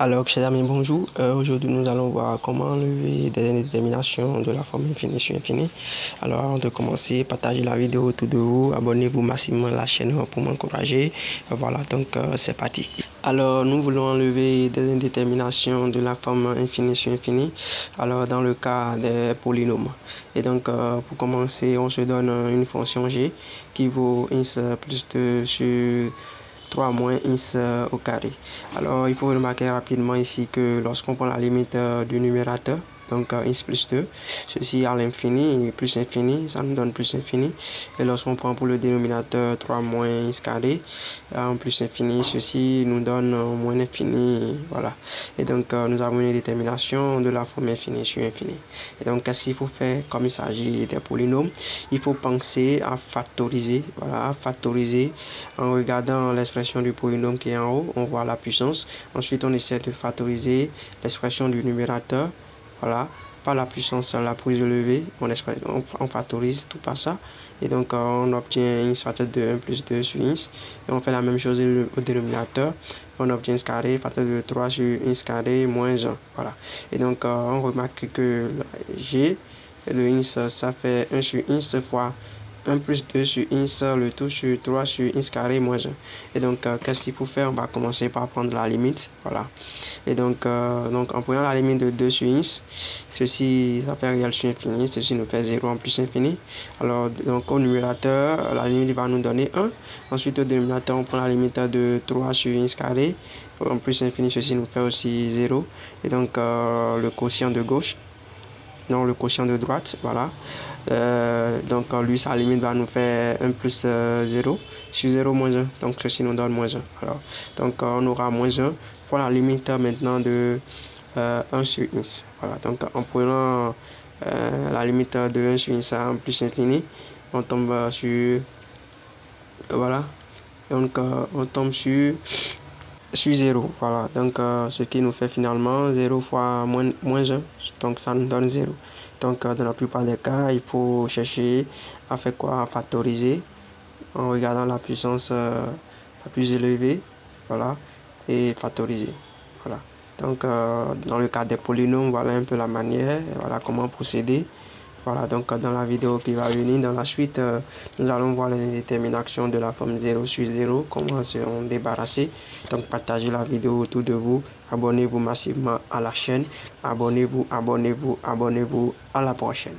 Alors, chers amis, bonjour. Aujourd'hui, nous allons voir comment enlever des indéterminations de la forme infinie sur infinie. Alors, avant de commencer, partagez la vidéo autour de vous, abonnez-vous massivement à la chaîne pour m'encourager. Voilà, donc c'est parti. Alors, nous voulons enlever des indéterminations de la forme infinie sur infinie. Alors, dans le cas des polynômes. Et donc, pour commencer, on se donne une fonction g qui vaut ins plus 2 sur 3 moins ins au carré. Alors, il faut remarquer rapidement ici que lorsqu'on prend la limite du numérateur, donc ins plus 2, ceci à l'infini, plus infini, ça nous donne plus infini. Et lorsqu'on prend pour le dénominateur 3 moins ins carré, en plus infini, ceci nous donne moins infini, voilà. Et donc, nous avons une détermination de la forme infinie sur infini. Et donc, qu'est-ce qu'il faut faire comme il s'agit des polynômes? Il faut penser à factoriser, voilà, factoriser en regardant l'expression du polynôme qui est en haut, on voit la puissance. Ensuite, on essaie de factoriser l'expression du numérateur, voilà, par la puissance la plus élevée. On factorise tout par ça. Et donc, on obtient ins facteur de 1 plus 2 sur ins. Et on fait la même chose au dénominateur. On obtient ins carré facteur de 3 sur ins carré moins 1. Voilà. Et donc, on remarque que g de ins, ça fait 1 sur ins fois 1 plus 2 sur ins, le tout sur 3 sur ins carré moins 1. Et donc, qu'est-ce qu'il faut faire? On va commencer par prendre la limite. Voilà. Et donc, en prenant la limite de 2 sur ins, ceci, ça fait réel sur infini. Ceci nous fait 0 en plus infini. Alors, donc, au numérateur, la limite va nous donner 1. Ensuite, au dénominateur, on prend la limite de 3 sur ins carré. En plus infini, ceci nous fait aussi 0. Et donc, le quotient de gauche, non, le quotient de droite, voilà. Donc lui, sa limite va nous faire 1 plus 0 sur 0 moins 1. Donc ceci nous donne moins 1. Alors, donc on aura moins 1 fois la limite maintenant de 1 sur ins. Voilà, donc en prenant la limite de 1 sur ins à 1 plus infini, on tombe sur... Voilà. Donc on tombe sur 0. Voilà, donc ce qui nous fait finalement 0 fois moins 1. Donc ça nous donne 0. Donc dans la plupart des cas, il faut chercher à faire quoi? À factoriser en regardant la puissance la plus élevée. Voilà, et factoriser. Voilà. Donc dans le cas des polynômes, voilà un peu la manière, voilà comment procéder. Voilà, donc dans la vidéo qui va venir, dans la suite, nous allons voir les déterminations de la forme 0 sur 0, comment se débarrasser. Donc partagez la vidéo autour de vous, abonnez-vous massivement à la chaîne, abonnez-vous, abonnez-vous, abonnez-vous, à la prochaine.